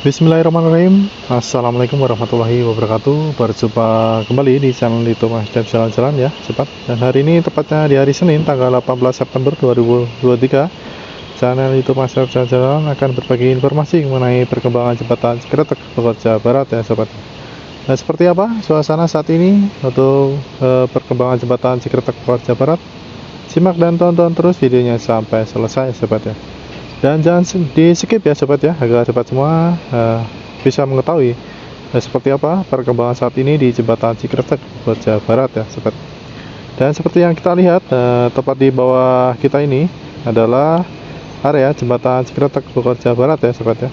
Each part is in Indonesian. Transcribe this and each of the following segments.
Bismillahirrahmanirrahim. Assalamualaikum warahmatullahi wabarakatuh. Berjumpa kembali di channel YouTube Mas Dev Jalan-Jalan ya, cepat. Dan hari ini tepatnya di hari Senin tanggal 18 September 2023. Channel YouTube Mas Dev Jalan-Jalan akan berbagi informasi mengenai perkembangan jembatan Cikretek Bogor Jawa Barat ya, sobat. Nah, seperti apa suasana saat ini untuk perkembangan jembatan Cikretek Bogor Jawa Barat? Simak dan tonton terus videonya sampai selesai, sobat ya. Dan jangan di skip ya, sobat ya, agar sobat semua bisa mengetahui seperti apa perkembangan saat ini di jembatan Cikretek Bogor Jawa Barat ya, sobat. Dan seperti yang kita lihat tepat di bawah kita ini adalah area jembatan Cikretek Bogor Jawa Barat ya, sobat ya.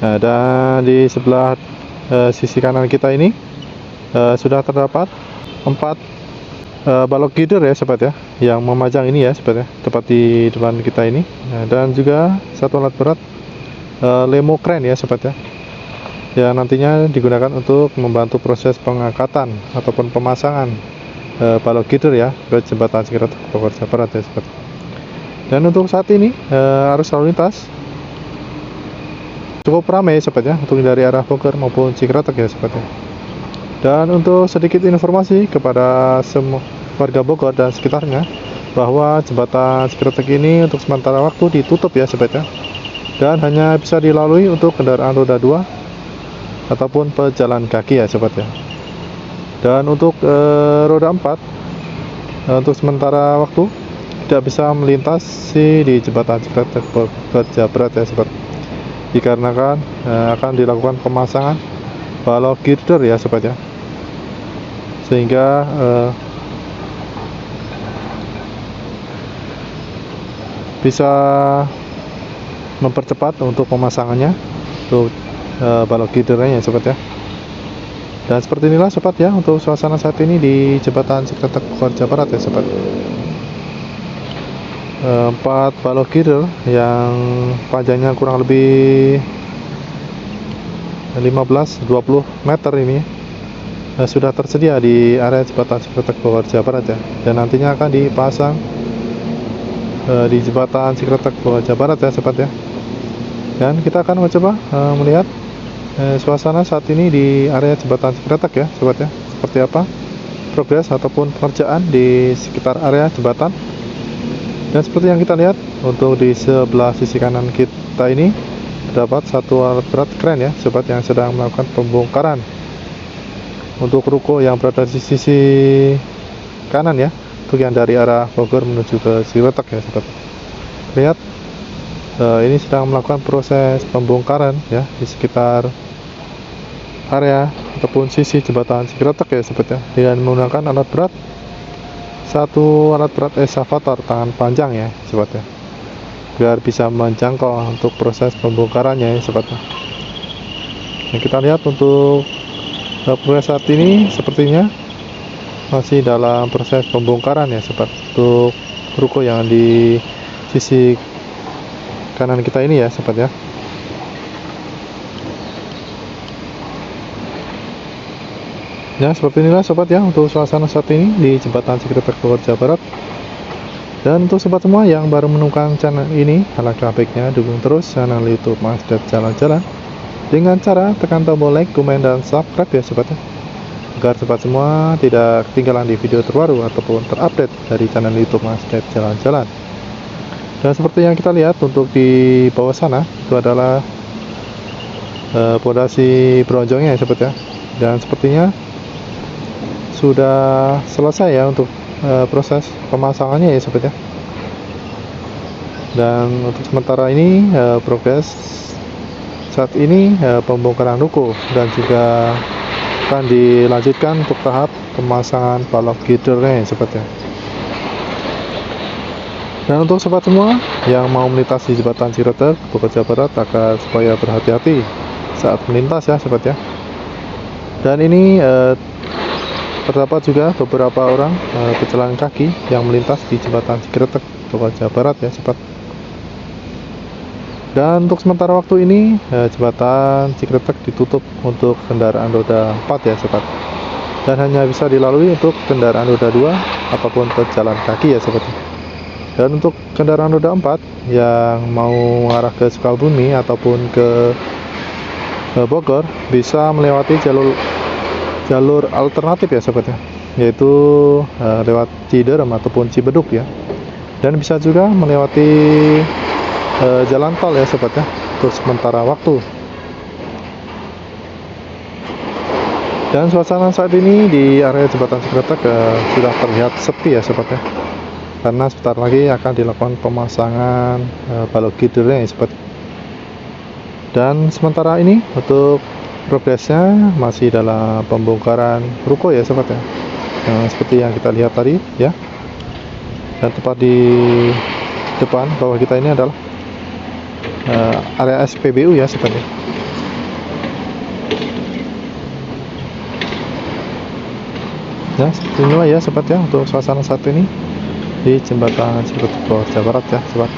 Nah, dan di sebelah sisi kanan kita ini sudah terdapat 4 balok gider ya, sobat ya, yang memajang ini ya, sobat ya, tepat di depan kita ini. Nah, dan juga satu alat berat lemo crane ya, sobat ya, yang nantinya digunakan untuk membantu proses pengangkatan ataupun pemasangan balok gider ya ke jembatan Cikretek Bogor Jawa Barat ya, sobat. Dan untuk saat ini arus lalu lintas cukup ramai, sobat ya, untuk dari arah Bogor maupun Cikretek ya, sobat ya. Dan untuk sedikit informasi kepada semua warga Bogor dan sekitarnya, bahwa jembatan Cikretek ini untuk sementara waktu ditutup ya, sobat ya, dan hanya bisa dilalui untuk kendaraan roda 2 ataupun pejalan kaki ya, sobat ya. Dan untuk roda 4 untuk sementara waktu tidak bisa melintasi di jembatan Cikretek Bogor Jawa Barat ya, sobat, dikarenakan akan dilakukan pemasangan balok girder ya, sobat ya, sehingga bisa mempercepat untuk pemasangannya untuk balok girdernya ya, sobat ya. Dan seperti inilah, sobat ya, untuk suasana saat ini di jembatan Cikretek Bogor Jawa Barat ya, sobat. 4 balok girder yang panjangnya kurang lebih 15-20 meter ini sudah tersedia di area jembatan Cikretek Bogor Jawa Barat ya, dan nantinya akan dipasang di jembatan Cikretek Bogor Jawa Barat ya, sobat ya. Dan kita akan mencoba melihat suasana saat ini di area jembatan Cikretek ya, sobat ya, seperti apa progres ataupun pekerjaan di sekitar area jembatan. Dan seperti yang kita lihat, untuk di sebelah sisi kanan kita ini terdapat satu alat berat kren ya, sobat, yang sedang melakukan pembongkaran untuk ruko yang berada di sisi kanan ya, untuk yang dari arah Bogor menuju ke Cikretek ya, sobat. Lihat ini sedang melakukan proses pembongkaran ya di sekitar area ataupun sisi jembatan Cikretek ya, sobat ya, dengan menggunakan alat berat, satu alat berat eskavator tangan panjang ya, sobat ya, biar bisa menjangkau untuk proses pembongkarannya ya, sobat. Nah, kita lihat untuk proses saat ini sepertinya masih dalam proses pembongkaran ya, sobat, untuk ruko yang di sisi kanan kita ini ya, sobat ya. Ya, seperti inilah, sobat ya, untuk suasana saat ini di jembatan Cikretek Bogor Jawa Barat. Dan untuk sobat semua yang baru menemukan channel ini, alangkah baiknya dukung terus channel YouTube Mas Dev Jalan-Jalan dengan cara tekan tombol like, komen, dan subscribe ya, sobat ya, agar sobat semua tidak ketinggalan di video terbaru ataupun terupdate dari channel YouTube Mas Dev Jalan-Jalan. Dan seperti yang kita lihat, untuk di bawah sana itu adalah pondasi bronjongnya ya, sobat ya. Dan sepertinya sudah selesai ya untuk proses pemasangannya ya, sobat ya. Dan untuk sementara ini progres saat ini pembongkaran ruko, dan juga akan dilanjutkan untuk tahap pemasangan balok girdernya ya, sobat ya. Dan untuk sobat semua yang mau melintasi jembatan Cikretek Bogor Jawa Barat, agar supaya berhati-hati saat melintas ya, sobat ya. Dan ini terdapat juga beberapa orang pejalan kaki yang melintas di jembatan Cikretek Bogor Jawa Barat ya, sobat. Dan untuk sementara waktu ini jembatan Cikretek ditutup untuk kendaraan roda 4 ya, sobat, dan hanya bisa dilalui untuk kendaraan roda 2 ataupun pejalan kaki ya, sobat. Dan untuk kendaraan roda 4 yang mau mengarah ke Sukabumi ataupun ke Bogor bisa melewati jalur alternatif ya sobat ya, yaitu lewat Ciderem ataupun Cibeduk ya, dan bisa juga melewati jalan tol ya sobat ya untuk sementara waktu. Dan suasana saat ini di area jembatan Cikretek sudah terlihat sepi ya sobat ya, karena sebentar lagi akan dilakukan pemasangan balok gidernya ya sobat. Dan sementara ini untuk progresnya masih dalam pembongkaran ruko ya sobat ya, seperti yang kita lihat tadi ya. Dan tepat di depan bawah kita ini adalah area SPBU ya sobat ya. Ya, seperti inilah ya sobat ya untuk suasana saat ini di jembatan Cikretek Jawa Barat ya sobat.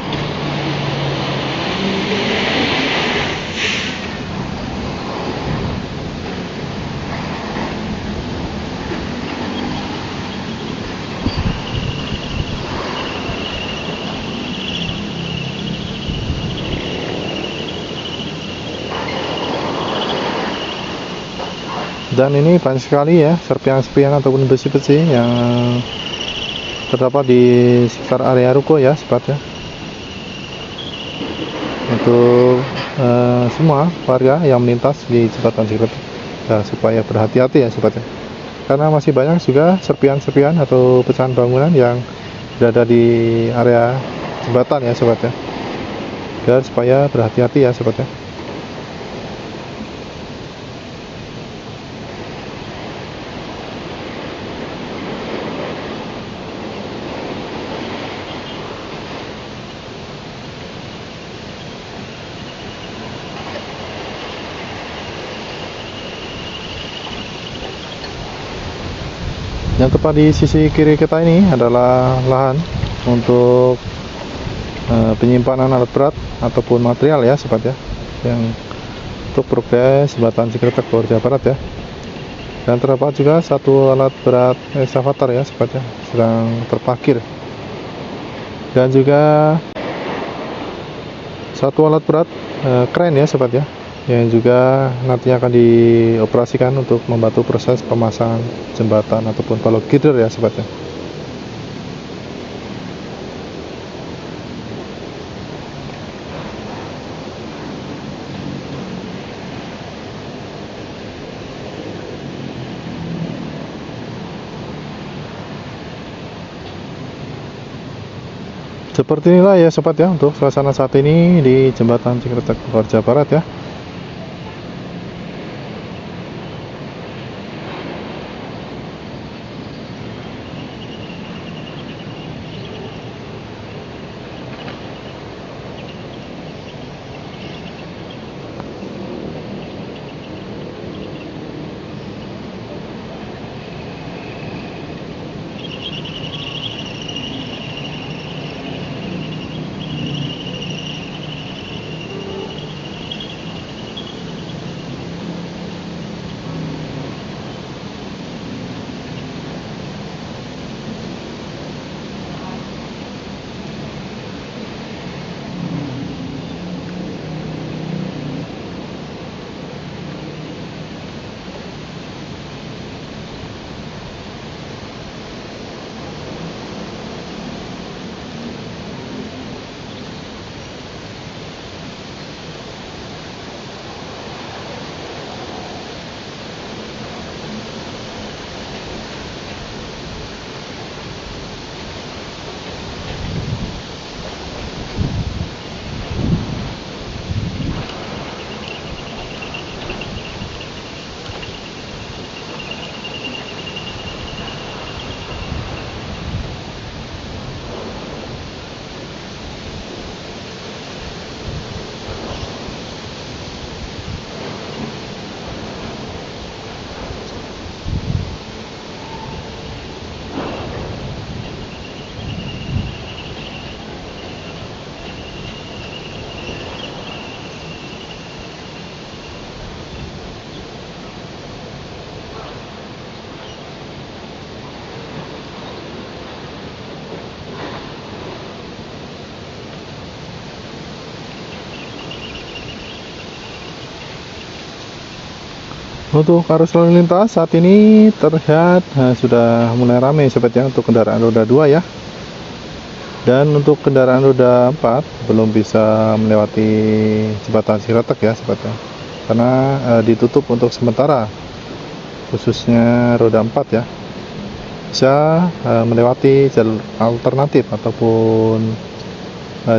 Dan ini banyak sekali ya serpihan-serpihan ataupun besi-besi yang terdapat di sekitar area ruko ya sobat ya, untuk semua warga yang melintas di jembatan Cikretek supaya berhati-hati ya sobat ya, karena masih banyak juga serpihan-serpihan atau pecahan bangunan yang berada di area jembatan ya sobat ya, dan supaya berhati-hati ya sobat ya. Yang tepat di sisi kiri kita ini adalah lahan untuk penyimpanan alat berat ataupun material ya sobat ya, yang untuk progres jembatan Cikretek Bogor Jawa Barat ya. Dan terdapat juga satu alat berat ekskavator ya sobat ya, sedang terparkir, dan juga satu alat berat kren ya sobat ya, yang juga nantinya akan dioperasikan untuk membantu proses pemasangan jembatan ataupun balok gider ya sobat ya. Seperti inilah ya sobat ya untuk suasana saat ini di jembatan Cikretek Bogor Jawa Barat ya. Untuk arus lalu lintas saat ini terlihat sudah mulai ramai sobat ya, untuk kendaraan roda 2 ya. Dan untuk kendaraan roda 4 belum bisa melewati jembatan Ciretek ya sobat ya, karena ditutup untuk sementara, khususnya roda 4 ya. Bisa melewati jalur alternatif ataupun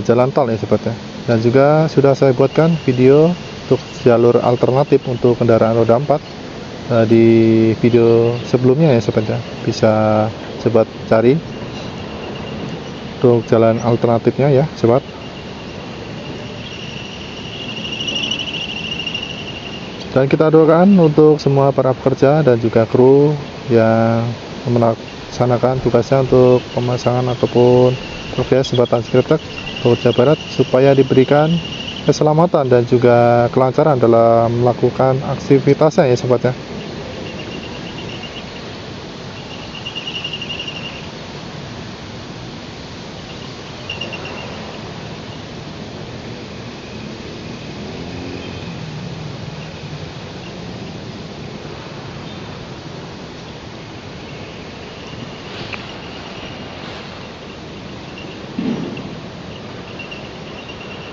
jalan tol ya sobat ya. Dan juga sudah saya buatkan video untuk jalur alternatif untuk kendaraan roda 4 di video sebelumnya ya sobat ya, bisa sobat cari untuk jalan alternatifnya ya sobat. Dan kita doakan untuk semua para pekerja dan juga kru yang melaksanakan tugasnya untuk pemasangan ataupun progres jembatan Ciretek Bogor Jawa Barat, supaya diberikan keselamatan dan juga kelancaran dalam melakukan aktivitasnya ya sobat ya.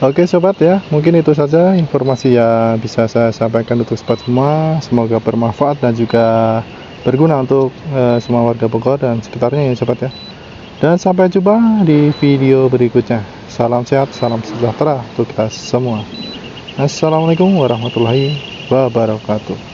Oke sobat ya, mungkin itu saja informasi yang bisa saya sampaikan untuk sobat semua. Semoga bermanfaat dan juga berguna untuk semua warga Bogor dan sekitarnya ya sobat ya. Dan sampai jumpa di video berikutnya. Salam sehat, salam sejahtera untuk kita semua. Assalamualaikum warahmatullahi wabarakatuh.